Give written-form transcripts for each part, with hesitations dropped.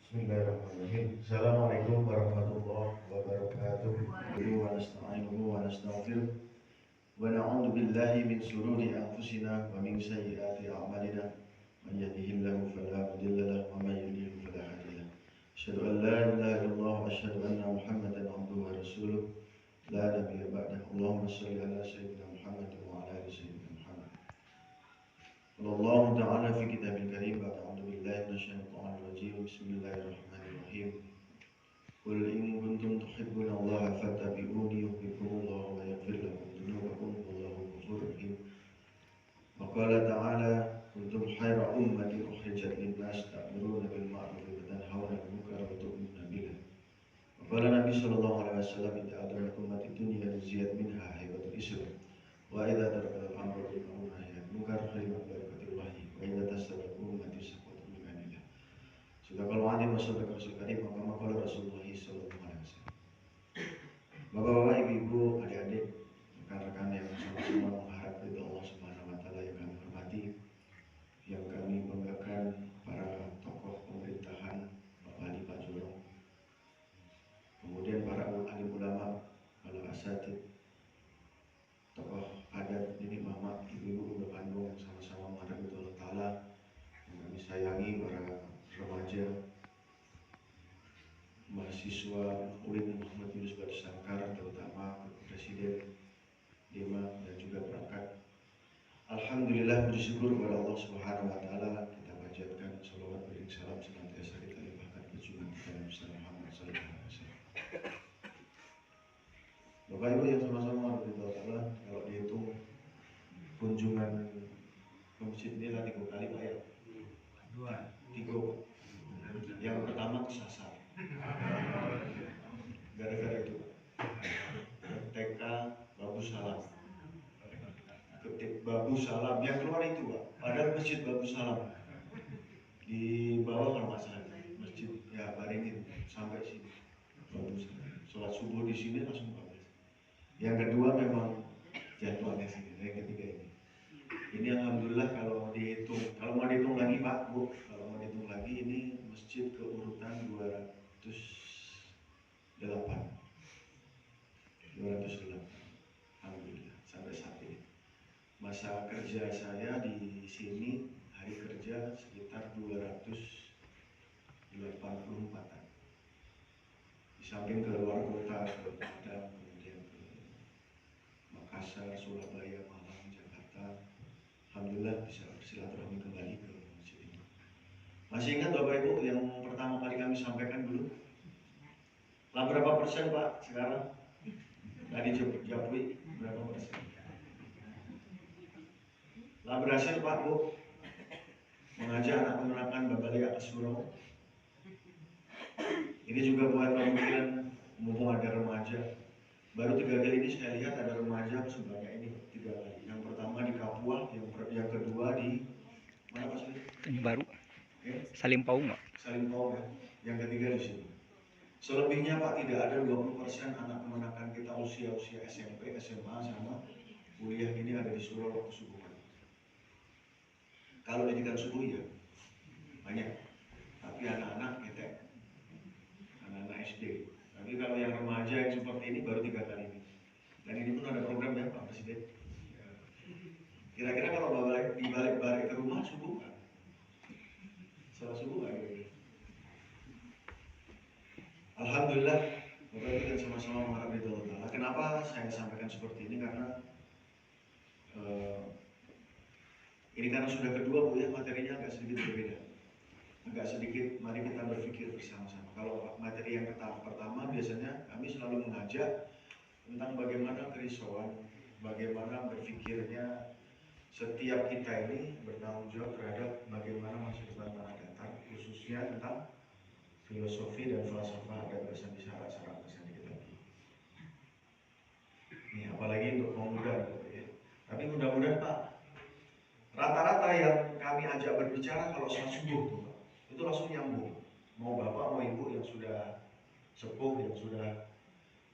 Bismillahirrahmanirrahim. Assalamualaikum warahmatullahi wabarakatuh. Wa nasta'inuhu wa nastaghfiruh. Wa na'udzu billahi min shururi anfusina wa min sayyiati a'malina. Man yahdihillahu fala mudilla lahu wa man yudlil fala hadiya lahu. Asyhadu an la ilaha illallah wa asyhadu anna Muhammadan abduhu wa rasuluh. La nabiyya ba'dahu. Allahumma shalli ala sayyidina Muhammad wa ala ali sayyidina Muhammad. Allah Ta'ala fi kitabil karim ba'da a'udzu billahi minasyaitonir rajim. Bismillahirrahmanirrahim. Qul in kuntum tuhibbuna Allah fattabi'uni yuhibbukumullah wa yaghfir lakum dzunubakum wallahu ghafurur rahim. Wa qala ta'ala kuntum khayra ummatin ukhrijat lin-nas ta'muruna bil ma'ruf wa tanhauna 'anil munkar wa tu'minuna billah. Wa qala Nabi sallallahu alaihi wasallam idza adamat ummati dunya ziyad minha haibatul islam. Wa idza taraka al-amru bil ma'ruf wa nahy 'anil munkar khalimat barakatullahi wa idza tasabbat ummati saqatu min anillah. Sudah kalau ada masalah Rasul Karim maka Rasulullah sallallahu alaihi wasallam. Bapak-bapak, ibu-ibu, adik-adik, rekan-rekan yang sama-sama mengharap ridha Allah Subhanahu wa taala yang kami hormati, yang kami banggakan para tokoh pemerintahan Pak Wali, Pak Jorong, kemudian para alim ulama, para asatid, tokoh adat ini mama, ibu-ibu Bandung yang sama-sama mengharap ridha Allah taala, yang kami sayangi para remaja, mahasiswa UIN Muhammad Yunus Batu Sangkar, terutama Presiden Dema dan juga perangkat. Alhamdulillah, puji syukur kepada Allah Subhanahu wa taala, kita panjatkan shalawat beriring salam senantiasa kita limpahkan ke junjungan kita Nabi Muhammad sallallahu alaihi wasallam. Bapak Ibu yang sama-sama ridha Allah, kalau dihitung kunjungan ke masjid ini lah 3 kali Pak ya? 3. Yang pertama kesasar gara-gara itu TK Babu Salam, ketik Babu Salam yang keluar itu Pak, padahal masjid Babu Salam di bawah kalau nggak salah masjid ya Baringin sampai sini Babu Salam, sholat subuh di sini langsung bablas. Yang kedua memang jadwalnya sini. Yang ketiga ini alhamdulillah kalau mau dihitung lagi Pak Bu, kalau mau dihitung lagi ini masjid ke urutan 208. Alhamdulillah sampai saat ini. Masa kerja saya di sini hari kerja sekitar 284-an. Di samping ke luar kota, ke Padang, kemudian ke Makassar, Surabaya, Malang, Jakarta. Alhamdulillah bisa bersilaturahmi kembali ke masjid ini. Masih ingat Bapak Ibu yang pertama kali kami sampaikan dulu? Lah berapa persen Pak sekarang? Tadi Japui berapa persen? Lah berhasil Pak Bu mengajak anak menerapkan Babalia Asuro. Ini juga buat pemikiran mumpung ada remaja. Baru 3 kali ini saya lihat ada remaja sebanyak ini 3 kali. Yang pertama di Kapuas, yang kedua di mana Pak Suli? Ini baru. Salim Paung nggak? Salim Paung ya. Yang ketiga di sini. Selebihnya Pak tidak ada 20% anak kemenakan kita usia SMP, SMA sama kuliah ini ada di surau waktu subuh. Kalau didikan subuh ya banyak, tapi anak-anak ketek, anak-anak SD. Tapi kalau yang remaja yang seperti ini baru 3 kali ini. Dan ini pun ada program ya Pak Presiden. Kira-kira kalau dibalik ke rumah subuh kan? Sholat subuh kan gitu. Alhamdulillah, Bapak Ibu dan sama-sama mengharap ridha Allah. Kenapa saya sampaikan seperti ini? Karena ini karena sudah kedua Bu ya, materinya agak sedikit berbeda. Agak sedikit, mari kita berpikir bersama-sama. Kalau materi yang pertama biasanya kami selalu mengajak tentang bagaimana kerisauan, bagaimana berpikirnya setiap kita ini bertanggung jawab terhadap bagaimana masa depan tanah datar, khususnya tentang filosofi dan falsafah adat bahasa Isyarat bahasa kita. Ini apalagi untuk kaum muda gitu ya. Tapi mudah-mudahan Pak, rata-rata yang kami ajak berbicara kalau sholat subuh itu langsung nyambung. Mau bapak mau ibu yang sudah sepuh, yang sudah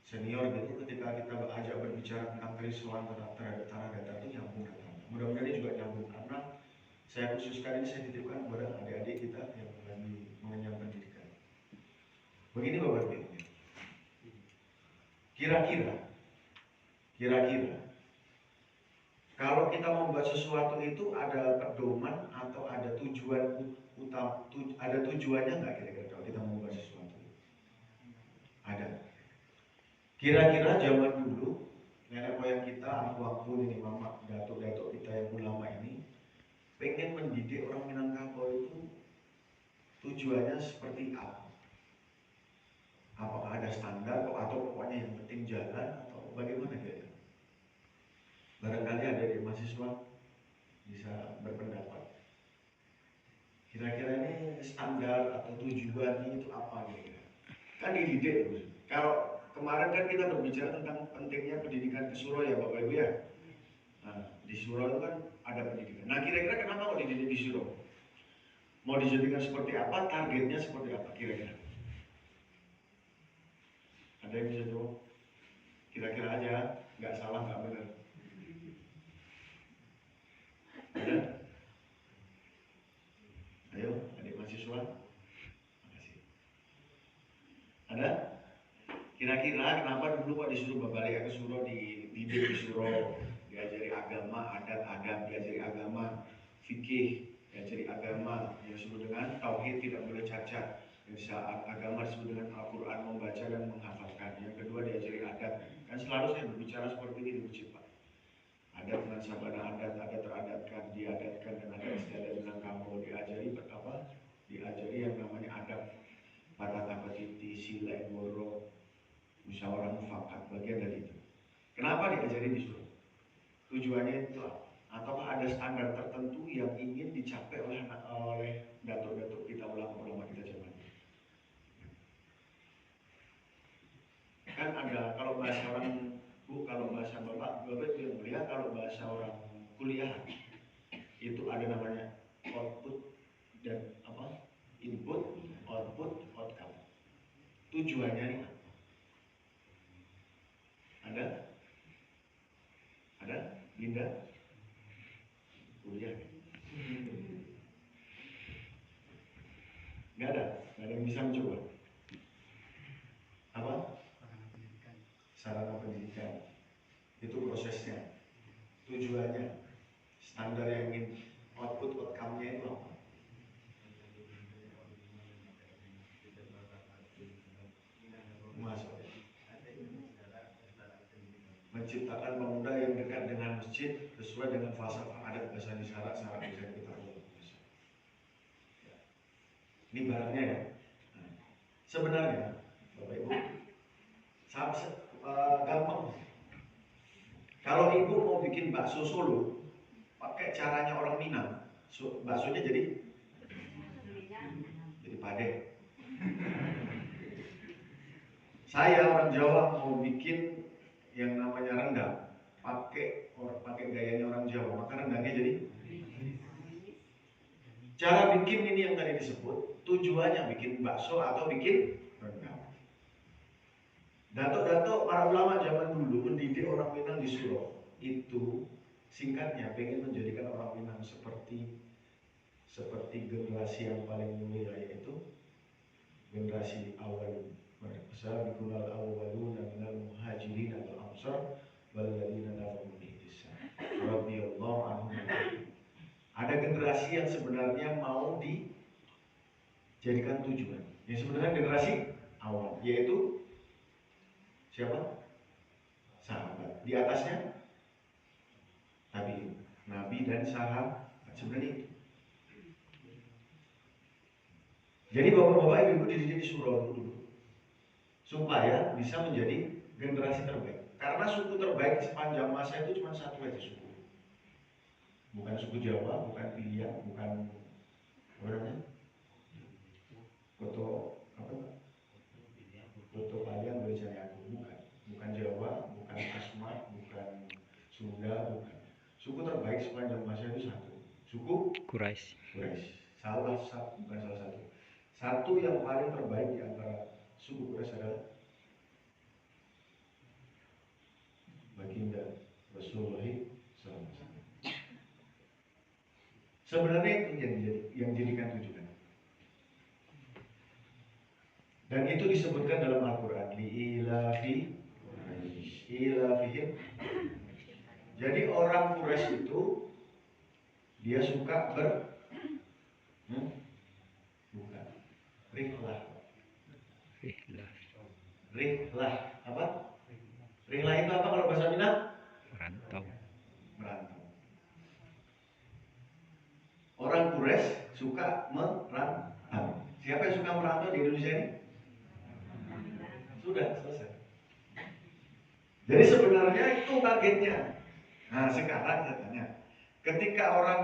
senior gitu, ketika kita ajak berbicara tentang kerisauan terhadap tanah datar itu nyambung. Mudah-mudahan ini juga nyambung karena saya khususkan ini saya titipkan kepada adik-adik kita yang lagi mengenyam pendidikan. Begini Bapak Ibu. Kira-kira kalau kita membuat sesuatu itu ada pedoman atau ada tujuan utama, ada tujuannya nggak kira-kira kalau kita membuat sesuatu? Ada. Kira-kira zaman dulu nenek moyang kita, aku ini mama, datuk-datuk kita yang ulama ini pengen mendidik orang Minangkabau itu tujuannya seperti apa? Apakah ada standar atau pokoknya yang penting jalan atau bagaimana kira-kira? Barangkali ada di mahasiswa bisa berpendapat. Kira-kira ini standar atau tujuannya itu apa kira-kira? Kan dididik terus. Kalau kemarin kan kita berbicara tentang pentingnya pendidikan di Suro ya Bapak Ibu ya. Nah, di Suro itu kan ada pendidikan. Nah kira-kira kenapa kok dididik di Suro? Mau dijadikan seperti apa? Targetnya seperti apa kira-kira? Ada yang bisa jawab? Kira-kira aja, nggak salah nggak benar. Ada? Ayo, adik mahasiswa. Makasih. Ada? Kira-kira kenapa dulu kok disuruh balik ke Suro, dididik di Suro, diajari agama, adat-adat, diajari agama, fikih, diajari agama yang disebut dengan tauhid tidak boleh cacat, yang saat agama disebut dengan Al-Quran, membaca dan menghafalkan. Yang kedua diajari adat. Kan selalu saya berbicara seperti ini di Ucipa. Adat dengan sabana adat teradatkan, diadatkan dan adat istiadat Minangkabau, diajari apa? Diajari yang namanya adat, kata-kata titi, sila, goro, musyawarah mufakat, bagian dari itu. Kenapa diajari disuruh? Tujuannya itu apa? Ataukah ada standar tertentu yang ingin dicapai oleh datuk-datuk kita, ulama-ulama kita zaman ini? Kan ada, kalau bahasa orang Bu, kalau bahasa Bapak yang mulia, kalau bahasa orang kuliah itu ada namanya output dan apa? Input, output, outcome. Tujuannya ini apa? Ada? Linda? Kuliah? Nggak ada yang bisa mencoba. Apa? Sarana pendidikan. Itu prosesnya, tujuannya, standar yang ingin output outcome-nya itu apa? Masuk. Menciptakan pemuda yang dekat dengan masjid sesuai dengan falsafah adat bahasa syarat bisa kita ubah. Ini baratnya ya. Nah, sebenarnya Bapak Ibu, gampang. Kalau ibu mau bikin bakso Solo, pakai caranya orang Minang, baksonya jadi padeh. Saya orang Jawa mau bikin yang namanya rendang, pakai gayanya orang Jawa, maka rendangnya jadi. Cara bikin ini yang tadi disebut, tujuannya bikin bakso atau bikin rendang. Datuk-datuk para ulama zaman dulu mendidik orang Minang di Suro itu singkatnya pengen menjadikan orang Minang seperti generasi yang paling mulia, yaitu generasi awal. Sabiqunal awwaluna minal muhajirin wal ansar walladzina tabauhum bi ihsan radhiyallahu anhum. Ada generasi yang sebenarnya mau dijadikan tujuan. Yang sebenarnya generasi awal, yaitu siapa? Sahabat. Di atasnya tabi'in, nabi dan sahabat. Sebenarnya itu. Jadi bapak-bapak ibu dididik di Suro dulu supaya bisa menjadi generasi terbaik. Karena suku terbaik sepanjang masa itu cuma satu aja suku. Bukan suku Jawa, bukan pilihan, bukan apa namanya? Koto apa? Koto Palian Berencana Aku, bukan Jawa, bukan Asmat, bukan Sunda, bukan. Suku terbaik sepanjang masa itu satu. Suku Quraisy. Bukan salah satu. Satu yang paling terbaik di antara suku Quraisy adalah baginda Rasulullah SAW. Sebenarnya itu yang jadikan tujuan. Dan itu disebutkan dalam Al-Quran, ilafihim. Jadi orang Quraisy itu dia suka bukan rihlah. Rihlah. Rihlah apa? Rihlah itu apa kalau bahasa Minang? Merantau. Merantau. Orang Quraisy suka merantau. Siapa yang suka merantau di Indonesia ini? Sudah selesai. Jadi sebenarnya itu targetnya. Nah sekarang saya tanya, ketika orang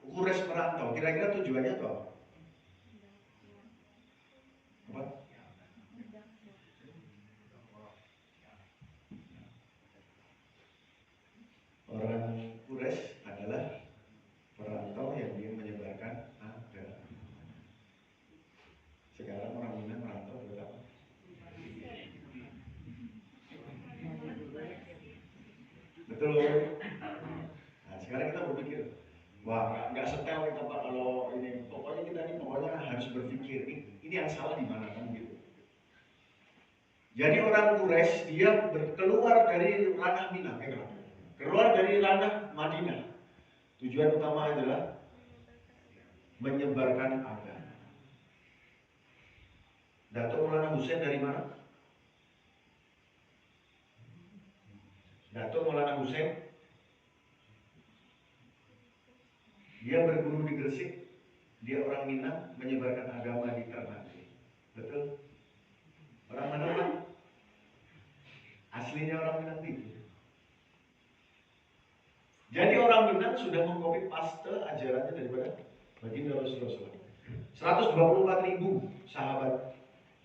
Quraisy merantau, kira-kira tujuannya apa? Apa? Orang Quraisy adalah perantau yang ingin menyebarkan agama. Sekarang orang Minang merantau buat apa? Betul. Nah sekarang kita berpikir, wah nggak setel kita Pak kalau ini. Pokoknya kita ini pokoknya harus berpikir ini yang salah di mana kan gitu. Jadi orang Quraisy dia keluar dari ranah Minang, keluar dari ranah Madinah. Tujuan utama adalah menyebarkan agama. Datuk Maulana Hussein dari mana? Datuk Maulana Hussein dia berguru di Gresik, dia orang Minang menyebarkan agama di Ternate. Betul? Orang mana Pak? Aslinya orang Minang itu. Jadi orang Minang sudah mengkopi paste ajarannya daripada baginda Rasulullah SAW. 124.000 sahabat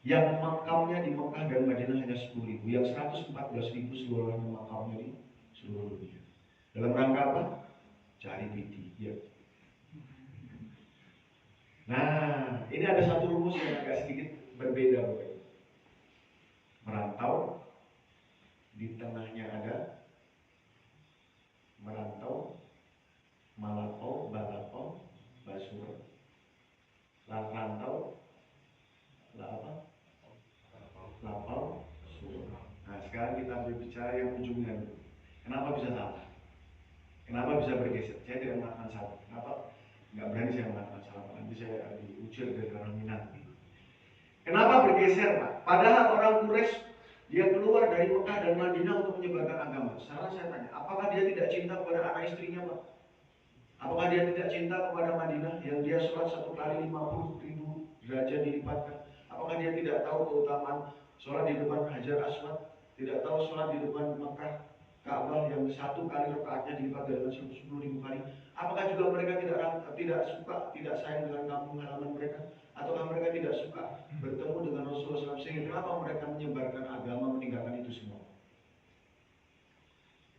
yang makamnya di Mekah dan Madinah hanya 10.000, yang 114.000 seluruhnya makamnya di seluruh dunia. Dalam rangka apa? Cari piti. Ya. Nah, ini ada satu rumus yang agak sedikit berbeda, Bapak Ibu. Merantau, di tengahnya ada merantau, malapau, balapau, basur. Rantau, apa? Lapau, sur. Nah, sekarang kita berbicara yang ujungnya dulu. Kenapa bisa salah? Kenapa bisa bergeser? Saya tidak mengatakan salah. Kenapa? Nggak berani saya mengatakan salah. Nanti saya diucil dari orang Minang. Kenapa bergeser, Pak? Padahal orang Quraisy dia keluar dari Mekah dan Madinah untuk menyebarkan agama. Salah saya tanya, apakah dia tidak cinta kepada anak istrinya, Pak? Apakah dia tidak cinta kepada Madinah yang dia sholat 1 kali 50.000 derajat dilipatkan? Apakah dia tidak tahu keutamaan sholat di depan Hajar Aswad? Tidak tahu sholat di depan Mekah Ka'bah yang 1 kali rakaatnya dilipat dengan 10.000 kali? Apakah juga mereka tidak suka, tidak sayang dengan kampung halaman mereka? Ataukah mereka tidak suka bertemu dengan Rasulullah SAW? Sehingga kenapa mereka menyebarkan agama meninggalkan itu semua?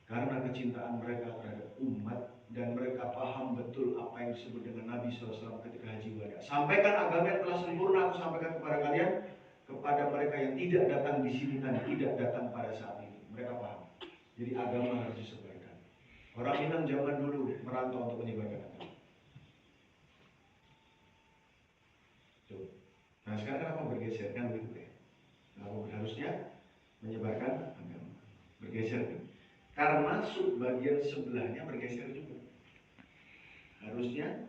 Karena kecintaan mereka terhadap umat dan mereka paham betul apa yang disebut dengan Nabi SAW ketika haji wada. Sampaikan agama yang telah sempurna aku sampaikan kepada kalian, kepada mereka yang tidak datang di sini dan tidak datang pada saat itu. Mereka paham. Jadi agama harus disebarkan. Orang Minang zaman dulu merantau untuk menyebarkan agama. Tuh. Nah sekarang kenapa bergeser kan gitu ya? Nah, harusnya menyebarkan agama. Bergeser nih. Karena bagian sebelahnya bergeser juga. Harusnya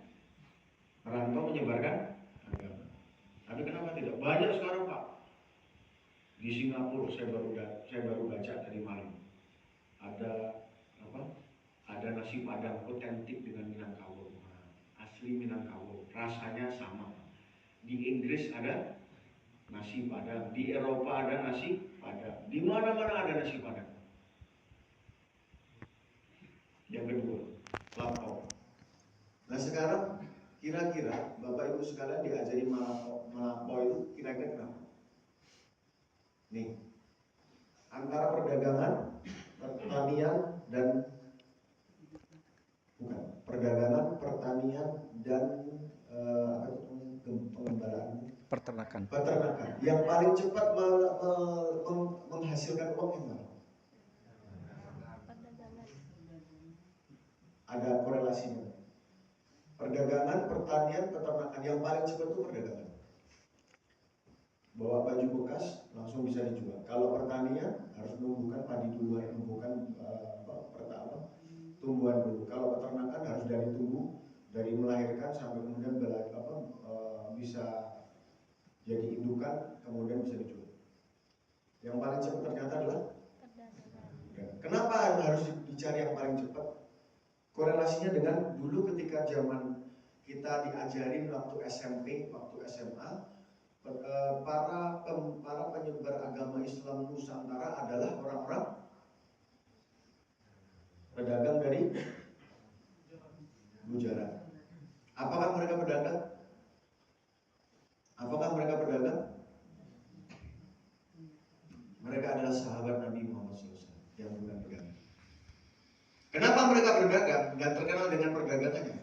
merantau menyebarkan agama. Tapi kenapa tidak? Banyak sekarang Pak. Di Singapura saya baru baca dari Malang. Ada apa? Ada nasi padang otentik dengan Minangkabau. Asli Minangkabau. Rasanya sama. Di Inggris ada nasi padang. Di Eropa ada nasi padang. Di mana-mana ada nasi padang. Yang kedua, lampau. Nah sekarang kira-kira Bapak Ibu sekalian diajari melampau itu kira-kira kenapa? Nih, antara perdagangan, pertanian dan perdagangan, pertanian dan pengembalaan Peternakan. Yang paling cepat menghasilkan uang yang mana? Ada korelasinya. Perdagangan, pertanian, peternakan yang paling cepat itu perdagangan. bawa baju bekas langsung bisa dijual. Kalau pertanian harus menumbuhkan padi dulu, harus menumbuhkan pertama tumbuhan dulu. Kalau peternakan harus dari melahirkan sampai kemudian bisa jadi indukan, kemudian bisa dijual. Yang paling cepat ternyata adalah perdagangan. Kenapa harus dicari yang paling cepat? Korelasinya dengan dulu ketika zaman kita diajarin waktu SMP, waktu SMA, para penyebar agama Islam Nusantara adalah orang-orang pedagang dari Gujarat. Apakah mereka pedagang? Mereka adalah sahabat Nabi Muhammad SAW yang bukan pedagang. Kenapa mereka berdagang dan terkenal dengan perdagangannya?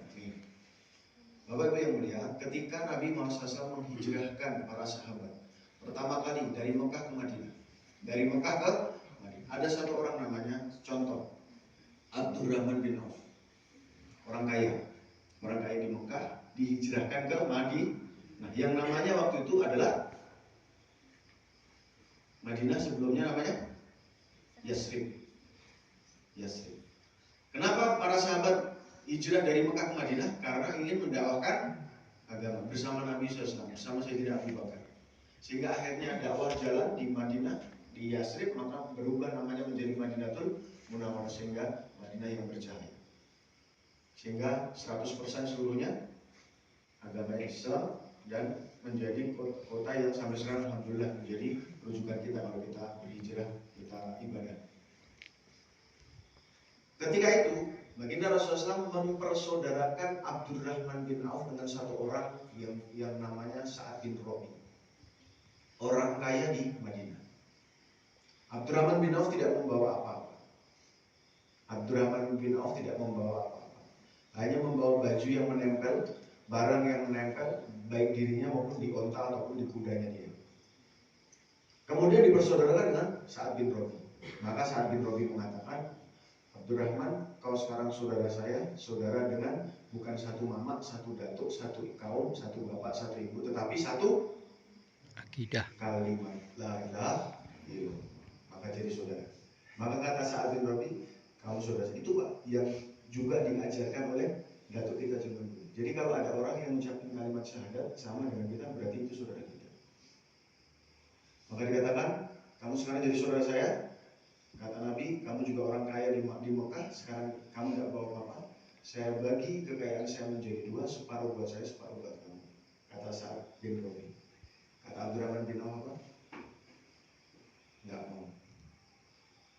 Bapak Ibu yang mulia, ketika Nabi Muhammad SAW menghijrahkan para sahabat pertama kali dari Mekah ke Madinah, dari Mekah ke Madinah, ada satu orang namanya, contoh, Abdurrahman bin Auf, orang kaya di Mekah, dihijrahkan ke Madinah. Nah, yang namanya waktu itu adalah Madinah, sebelumnya namanya Yasrib. Kenapa para sahabat hijrah dari Mekah ke Madinah? Karena ingin mendakwahkan agama bersama Nabi SAW, bersama Sayyidina Abu Bakar. Sehingga akhirnya dakwah jalan di Madinah, di Yasrib, maka berubah namanya menjadi Madinatul Munawwarah, sehingga Madinah yang bercahaya. Sehingga 100% seluruhnya agama Islam dan menjadi kota yang sampai sekarang alhamdulillah menjadi rujukan kita kalau kita berhijrah, kita ibadah. Ketika itu, baginda Rasulullah SAW mempersaudarakan Abdurrahman bin Auf dengan satu orang yang namanya Sa'ad bin Rabi, orang kaya di Madinah. Abdurrahman bin Auf tidak membawa apa-apa. Hanya membawa baju yang menempel, barang yang menempel, baik dirinya maupun di onta ataupun di kudanya dia. Kemudian dipersaudarakan dengan Sa'ad bin Rabi. Maka Sa'ad bin Rabi mengatakan, Abdurrahman, kau sekarang saudara saya, saudara dengan bukan satu mama, satu datuk, satu kaum, satu bapak, satu ibu, tetapi satu Akidah. kalimat la ilaha illallah. Maka jadi saudara. Maka kata Sa'ad bin Rabi, kamu saudara. Itu Pak yang juga diajarkan oleh datuk kita zaman dulu. Jadi kalau ada orang yang mengucapkan kalimat syahadat sama dengan kita, berarti itu saudara kita. Maka dikatakan, kamu sekarang jadi saudara saya. Kata Nabi, kamu juga orang kaya di Mekah, sekarang kamu tidak bawa apa-apa. Saya bagi kekayaan saya menjadi dua, separuh buat saya, separuh buat kamu. Kata Sa'ad bin Rabi. Kata Abdurrahman bin Auf apa? Nggak mau.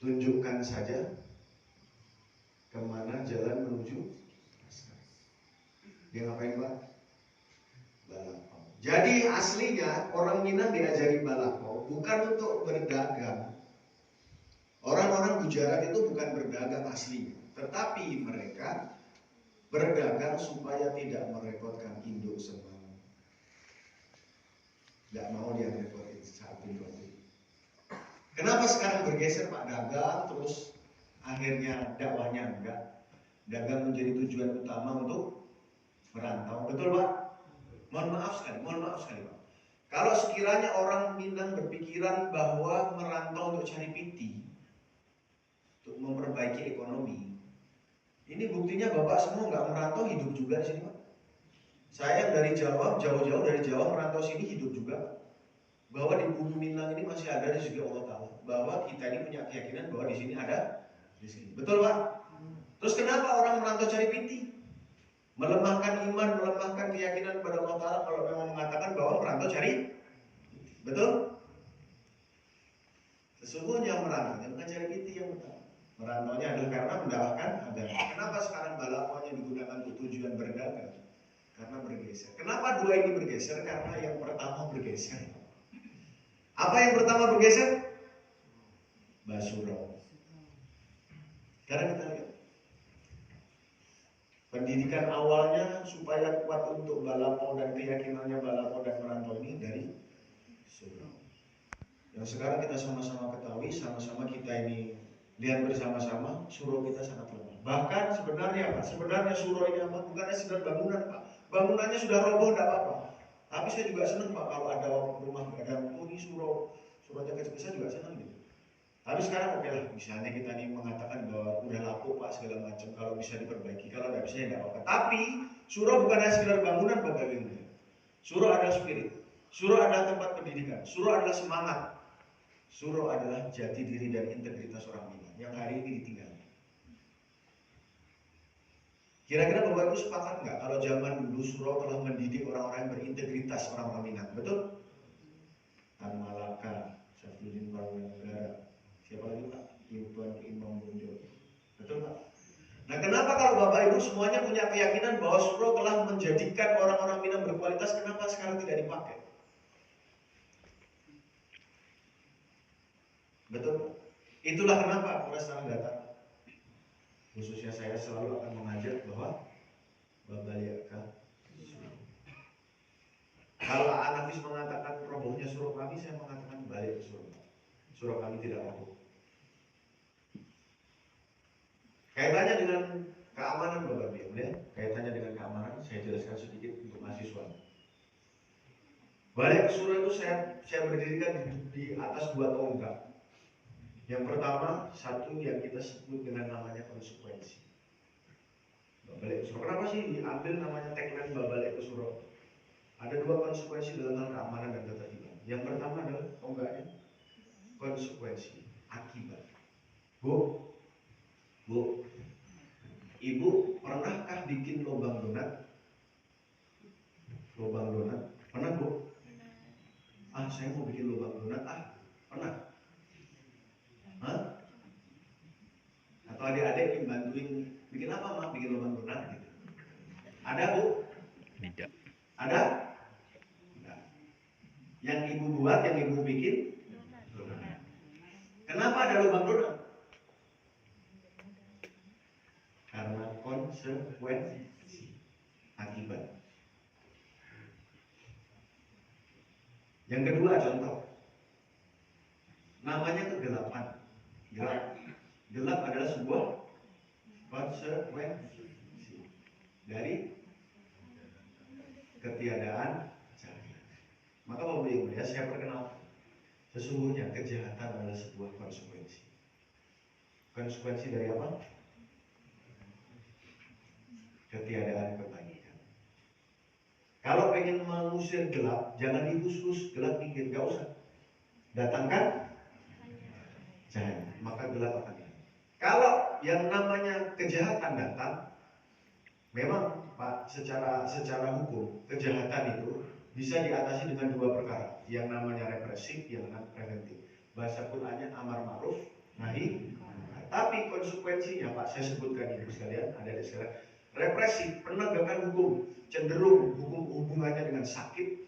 Tunjukkan saja kemana jalan menuju. Dia ngapain Pak? Balapau. Jadi aslinya orang Minang diajari balapau bukan untuk berdagang. Orang-orang Gujarat itu bukan berdagang aslinya, tetapi mereka berdagang supaya tidak merepotkan induk semua. Tidak mau dia repotin Sa'ad bin Rabi. Kenapa sekarang bergeser Pak dagang terus akhirnya dakwahnya enggak? Dagang menjadi tujuan utama untuk merantau, betul Pak? Mohon maaf sekali Pak. Kalau sekiranya orang Minang berpikiran bahwa merantau untuk cari piti, untuk memperbaiki ekonomi, ini buktinya Bapak semua nggak merantau, hidup juga di sini Pak. Saya dari Jawa, jauh-jauh dari Jawa merantau sini hidup juga. Bahwa di bumi Minang ini masih ada rezeki Allah Ta'ala. Bahwa kita ini punya keyakinan bahwa di sini ada rezeki. Betul Pak? Terus kenapa orang merantau cari piti? Melemahkan iman, melemahkan keyakinan kepada Allah Ta'ala kalau memang mengatakan bahwa merantau cari piti. Betul? Sesungguhnya merantau bukan cari piti yang utama. Merantaunya adalah karena mendakwahkan agama. Kenapa sekarang balapaunya digunakan untuk tujuan berdagang? Karena bergeser. Kenapa dua ini bergeser? Karena yang pertama bergeser. Apa yang pertama bergeser? Basurau. Sekarang kita lihat. Pendidikan awalnya supaya kuat untuk balapau dan keyakinannya balapau dan merantau ini dari surau. Yang sekarang kita sama-sama ketahui, sama-sama kita ini lihat bersama-sama, surau kita sangat lemah. Bahkan sebenarnya Pak, sebenarnya surau ini apa? Bukannya sekedar bangunan Pak. Bangunannya sudah roboh, tidak apa-apa. Tapi Tapi saya juga senang Pak kalau ada rumah gadang, oh ini suratnya kecil, saya juga senang gitu. Tapi sekarang oke lah, misalnya kita nih mengatakan bahwa udah laku Pak segala macam, kalau bisa diperbaiki, kalau nggak bisa ya nggak apa-apa. Tapi surau bukan hanya sekedar bangunan Bapak Ibu. Surau adalah spirit, surau adalah tempat pendidikan, surau adalah semangat, surau adalah jati diri dan integritas orang Minang yang hari ini ditinggal. Kira-kira Bapak Ibu sepakat nggak kalau zaman dulu surau telah mendidik orang-orang yang berintegritas, orang-orang Minang, betul? Tan Malaka, Syafruddin Negara, siapa lagi Pak? Tuan Imam Bonjol, betul Pak? Nah kenapa kalau Bapak Ibu semuanya punya keyakinan bahwa surau telah menjadikan orang-orang Minang berkualitas, kenapa sekarang tidak dipakai? Betul? Itulah kenapa Polres Tanah Datar, khususnya saya selalu akan mengajak bahwa Babaliaka. Kalau Anafis mengatakan robohnya surau kami, saya mengatakan balik ke surau. Surau kami tidak roboh. Kaitannya dengan keamanan Bapak Ibu ya. Kaitannya dengan keamanan, saya jelaskan sedikit untuk mahasiswa. Balik ke surau itu saya berdirikan di atas 2 tonggak. Yang pertama, satu yang kita sebut dengan namanya konsekuensi. Balik ke surau. Kenapa sih diambil namanya tagline Balik ke surau? Ada 2 konsekuensi dalam hal keamanan dan ketertiban. Yang pertama adalah tonggaknya konsekuensi, akibat. Bu, Ibu pernahkah bikin lubang donat? Lubang donat? Pernah Bu? Saya mau bikin lubang donat. Pernah? Hah? Atau adik-adik bantuin bikin apa Mak? Bikin lubang donat gitu. Ada Bu? Tidak. Ada? Enggak. Yang Ibu buat, yang Ibu bikin? Kenapa ada lubang donat? Karena konsekuensi, akibat. Yang kedua contoh, namanya kegelapan. Gelap adalah sebuah konsekuensi dari ketiadaan cahaya. Maka Bapak Ibu ya, saya perkenalkan, sesungguhnya kejahatan adalah sebuah konsekuensi. Konsekuensi dari apa? Ketiadaan kebaikan. Kalau pengen mengusir gelap, jangan dihus-hus, gelap dikit, gak usah. Datangkan cahaya, maka gelap akan hilang. Kalau yang namanya kejahatan datang, memang Pak, secara hukum, kejahatan itu bisa diatasi dengan 2 perkara, yang namanya represif, yang namanya preventif. Bahasa Qur'annya amar ma'ruf, nahi. Tapi konsekuensinya Pak, saya sebutkan Ibu sekalian, ada di sekalian. Represif, penegakan hukum, cenderung hukum hubungannya dengan sakit,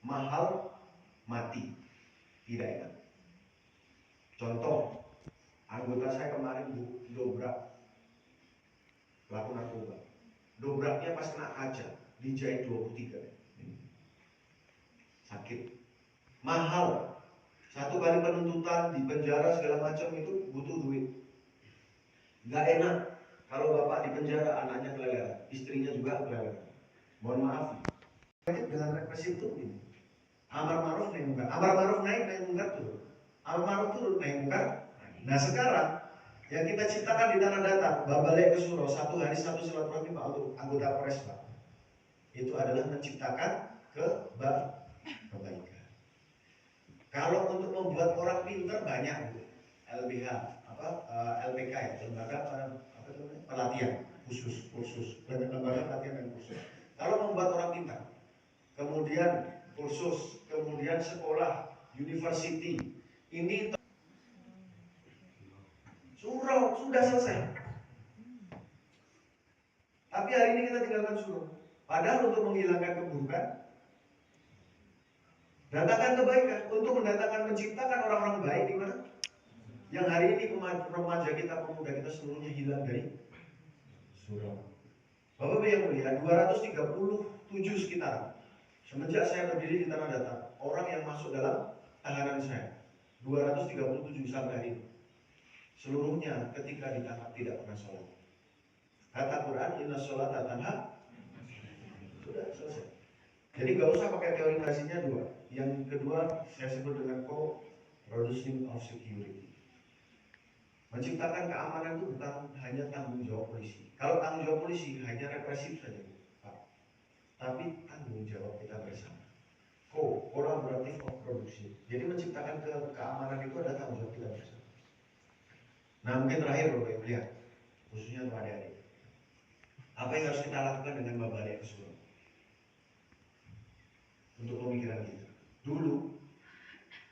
mahal, mati, tidak enak. Contoh, anggota saya kemarin dobrak pelaku narkoba. Dobraknya pas kena kaca, dijahit 23. Sakit, mahal. 1 kali penuntutan, di penjara segala macam itu butuh duit. Gak enak kalau bapak di penjara, anaknya keleleran, istrinya juga keleleran. Mohon maaf. Dengan represif itu ini. Amar ma'ruf naik mungkar. Amar ma'ruf naik mungkar turun. Amar ma'ruf turun naik mungkar. Nah sekarang yang kita ciptakan di Tanah Datar, Babalik ke surau, 1 hari 1 silaturahmi Pak untuk anggota Polres Pak. Itu adalah menciptakan kebaikan. Kalau untuk membuat orang pintar banyak Bu. LBH, LPK ya, lembaga pelatihan kursus, lembaga pelatihan dan kursus. Kalau membuat orang pintar, kemudian kursus, kemudian sekolah, university, ini surau sudah selesai. Tapi hari ini kita tinggalkan surau. Padahal untuk menghilangkan keburukan, datangkan kebaikan, untuk mendatangkan, menciptakan orang-orang baik di mana? Yang hari ini remaja kita, pemuda kita seluruhnya hilang dari surau. Bapak Ibu yang mulia, 237 sekitar. Semenjak saya berdiri di Tanah Datar, orang yang masuk dalam tahanan saya 237 sampai hari ini. Seluruhnya ketika ditangkap tidak pernah sholat. Kata Quran, inna sholata tanha, sudah selesai. Jadi nggak usah pakai teori narasinya dua. Yang kedua saya sebut dengan co-producing of security. Menciptakan keamanan itu bukan hanya tanggung jawab polisi. Kalau tanggung jawab polisi hanya represif saja, Pak. Tapi tanggung jawab kita bersama. Collaborative of production. Jadi menciptakan keamanan itu adalah tanggung jawab kita bersama. Nah mungkin terakhir Bapak Ibu lihat, khususnya untuk adik-adik. Apa yang harus kita lakukan dengan membalik ke Suro? Untuk pemikiran kita. Dulu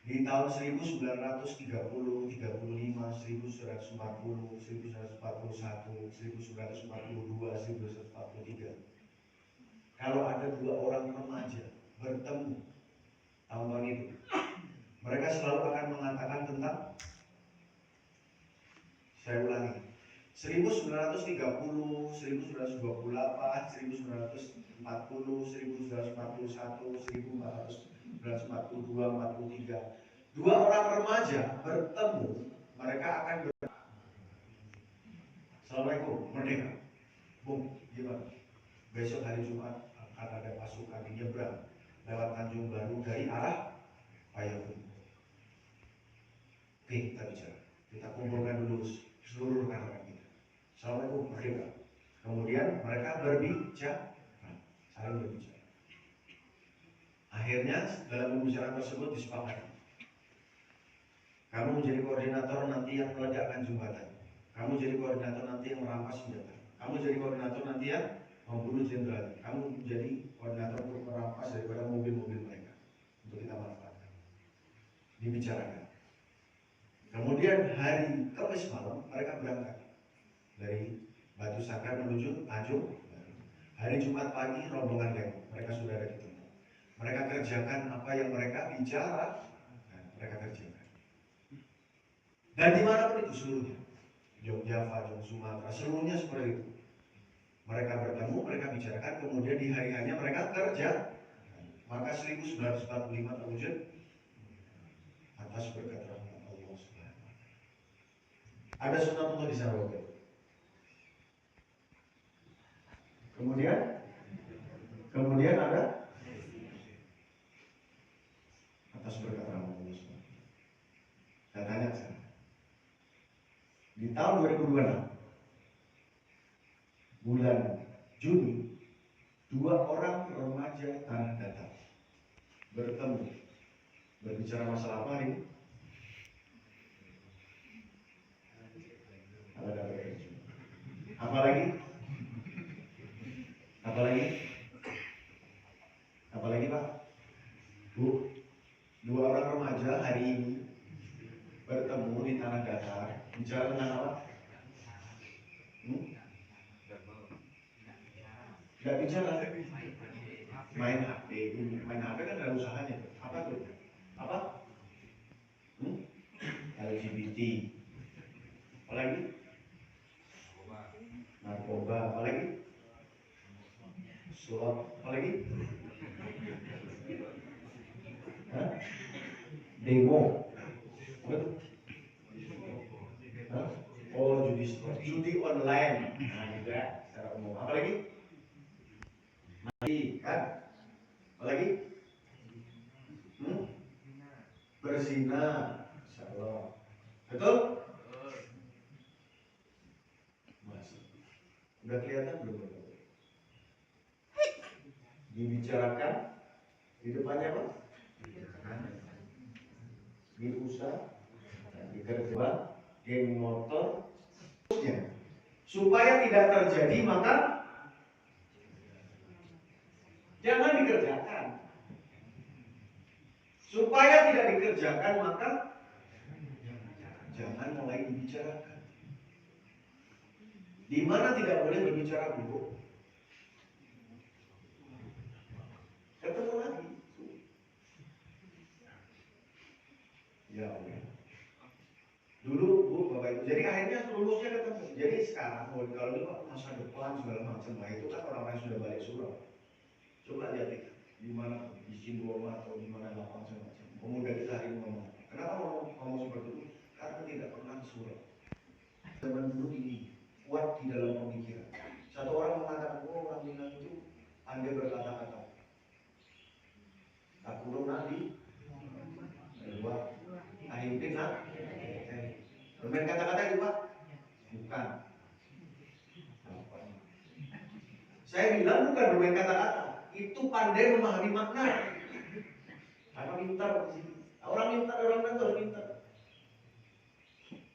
di tahun 1930, 35, 1940, 1941, 1942, 1943. Kalau ada dua orang remaja bertemu tahun-tahun itu, mereka selalu akan mengatakan tentang, saya ulangi, 1930, 1928, 1940, 1941, 1942, 43. Dua orang remaja bertemu, mereka akan Assalamualaikum, merdeka. Bung, gimana? Besok hari Jumat akan ada pasukan menyeberang lewat Tanjung Baru dari arah Payakumbuh. Oke, kita bicara. Kita kumpulkan dulu seluruh rekan-rekan kita. Assalamualaikum, merdeka. Kemudian mereka berbicara, saling berbicara. Akhirnya dalam pembicaraan tersebut disepakati. Kamu menjadi koordinator nanti yang meledakkan jembatan. Kamu jadi koordinator nanti yang merampas senjata. Kamu jadi koordinator nanti yang membunuh jenderal. Kamu menjadi koordinator untuk merampas daripada mobil-mobil mereka untuk kita manfaatkan. Dibicarakan. Kemudian hari Kamis malam mereka berangkat dari Batu Sangkar menuju Tanjung. Hari Jumat pagi rombongan Lemo, mereka sudah ada di tempat. Mereka kerjakan apa yang mereka bicara, dan mereka kerjakan. Dan dimanapun itu seluruhnya, Jogja, Sumatera, seluruhnya seperti itu. Mereka bertemu, mereka bicarakan, kemudian di hari-harinya mereka kerja. Maka 1945 terwujud atas berkat rahmat Allah Subhanahu. Ada sunatullah di sana. Kemudian ada atas berkat rahmat Allah Subhanahu. Saya tanya sana. Di tahun 2026 bulan Juni, dua orang remaja Tanah Datar bertemu berbicara masalah apa ini? Apa lagi? Apa lagi Pak? Bu, dua orang remaja hari ini bertemu di Tanah Datar bicara tentang apa? Tidak bicara, main HP. Main HP kan ada usahanya. Apa tuh? Apa? LGBT. Apalagi? Narkoba. Apalagi? Sulap. Apalagi? Demo. Apa tuh? Oh, judi online. Nah, juga secara umum. Apalagi? Mati, kan? Apalagi? Berzina. Insyaallah. Betul? Masih. Udah kelihatan belum? Dibicarakan di depannya apa? Diusah, dikerja, geng motor, supaya tidak terjadi maka jangan dikerjakan. Supaya tidak dikerjakan maka jangan mulai dibicarakan. Di mana tidak boleh berbicara buruk? Ketemu lagi. Ya Allah. Dulu Bu, Bapak Ibu. Jadi akhirnya lulusnya ketemu. Jadi sekarang kalau itu masa depan segala macam, nah itu kan orang-orang yang sudah balik surau. Coba lihat itu di mana di Sindoma atau di mana lapang segala macam. Pemuda kita hari ini ngomong. Kenapa ngomong seperti itu? Karena tidak pernah ke surau. Zaman dulu ini kuat di dalam pemikiran. Satu orang mengatakan, oh orang Minang itu pandai berkata-kata. Urung nanti dua ahimpin nak bermain kata-kata itu Pak? Bukan. Saya bilang bukan bermain kata-kata, itu pandai memahami makna. Karena pintar di sini. Orang pintar itu harus pintar.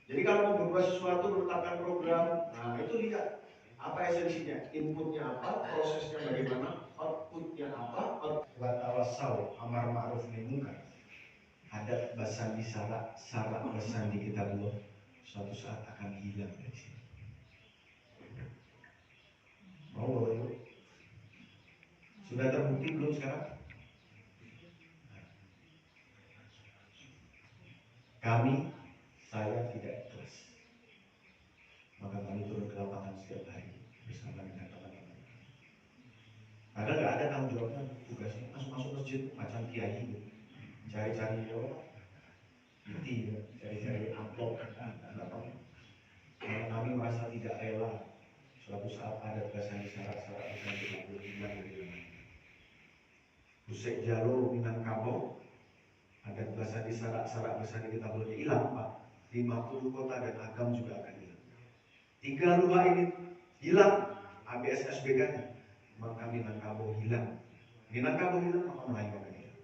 Jadi kalau mau berubah sesuatu, menetapkan program, nah itu lihat apa esensinya, inputnya apa, prosesnya bagaimana, outputnya apa, buat tawasau, amar ma'ruf nahi munkar. Ada basandi syarat basandi kitabullah, suatu saat akan hilang dari sini. Mau Bapak Ibu? Sudah terbukti belum sekarang? Kami, saya tidak ikhlas. Maka kami turun ke lapangan setiap hari bersama dengan teman-teman. Karena nggak ada tanggung jawabnya, tugasnya masuk masjid macam kiai gitu. Cari-cari cari-cari amplop. Kami merasa tidak rela. Suatu saat ada tugasan syarat-syarat yang tidak boleh hilang dari rumah. Busek jalur Minangkabau ada tugasan syarat-syarat besar kita boleh hilang Pak. 50 kota dan agam juga akan hilang. 3 rumah ini hilang ABS SBK-nya, maka Minangkabau hilang. Minangkabau hilang, maka Melayu akan hilang.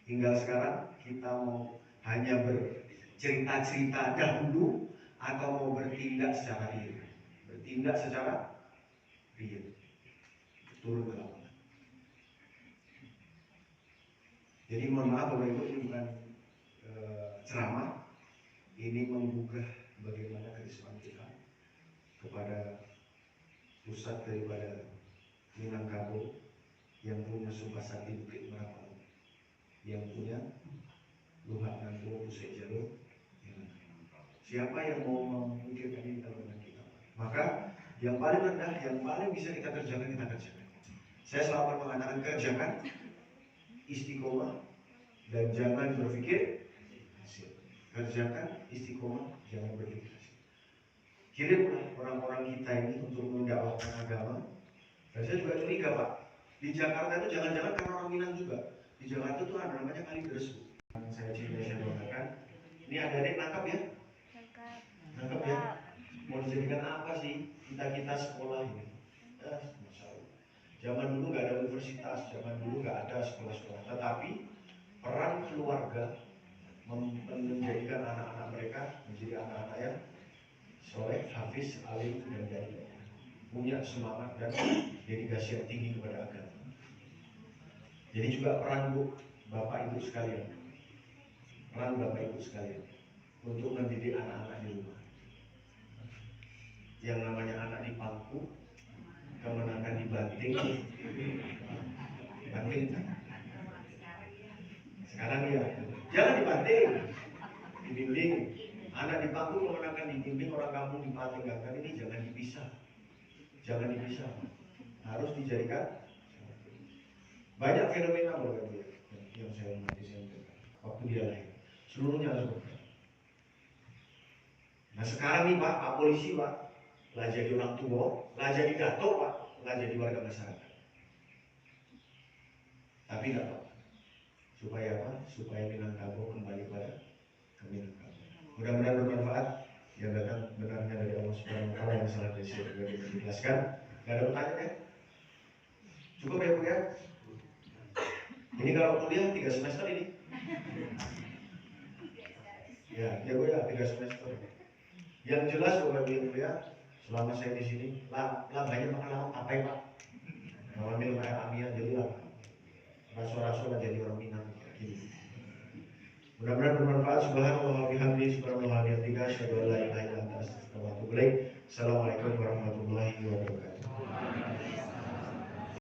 Tinggal sekarang kita mau hanya bercerita-cerita dahulu atau mau bertindak secara real. Bertindak secara real. Turun ke lapangan. Jadi mohon maaf Bapak Ibu, ini bukan ceramah. Ini menggugah bagaimana kerisauan kita kepada pusat daripada Minangkabau yang punya Sumpah Sakti Bukit Merapen, yang punya Luhak Nangko Busek Jalur. Siapa yang mau memikirkan ini kalau dengan kita? Maka yang paling rendah, yang paling bisa kita kerjakan, kita kerjakan. Saya selalu mengatakan kerjakan, istiqomah, dan jangan berpikir hasil. Kerjakan, istiqomah, jangan berpikir hasil. Kirimlah orang-orang kita ini untuk mendakwahkan agama. Dan saya juga curiga Pak, di Jakarta itu jangan-jangan karena orang Minang juga. Di Jakarta itu ada namanya Kalideres. Saya cintai, saya banggakan. Ini adik-adik nangkap ya? Nangkap ya? Mau dijadikan apa sih kita sekolah ini? Masya Allah. Zaman dulu nggak ada universitas, zaman dulu nggak ada sekolah-sekolah. Tetapi peran keluarga menjadikan anak-anak mereka menjadi anak-anak yang soleh, hafiz, alim, dan jadi punya semangat dan dedikasi yang tinggi kepada agama. Jadi juga peran Bapak Ibu sekalian, peran Bapak Ibu sekalian untuk mendidik anak-anak di rumah. Yang namanya anak dipangku, kemenangan dibanting, banting. Sekarang ya, jangan dibanting, dibimbing. Anak dipangku, kemenangan dibimbing, orang kampung dipatinggalkan, ini jangan dipisah. Jangan dipisah, harus dijadikan. Banyak fenomena Bapak Ibu yang saya amati waktu dia lahir, seluruhnya harus bergerak. Nah sekarang nih Pak polisi Pak, lah jadi orang tua, lah jadi dato Pak, lah jadi warga masyarakat. Tapi tidak Pak, supaya apa? Supaya Minangkabau kembali pada Minangkabau. Mudah-mudahan bermanfaat. Yang datang benarnya dari Allah Subhanahu Wa Taala, yang salah dari saya juga dijelaskan. Gak ada pertanyaan ya? Cukup ya Bu ya? Ini kalau kuliah 3 semester ini. Ya Bu ya 3 semester. Yang jelas Bapak Ibu ya, selama saya di sini, lah banyak makan apa ya Pak? Nama minum air amia jadilah rasul-rasul jadi orang Minang. Gitu. Mudah-mudahan bermanfaat. Subhanallah wa bihamdihi, subhanallah wa bihamdihi, asyhadu an la ilaha illa anta, astaghfiruka wa atubu ilaik. Assalamualaikum warahmatullahi wabarakatuh.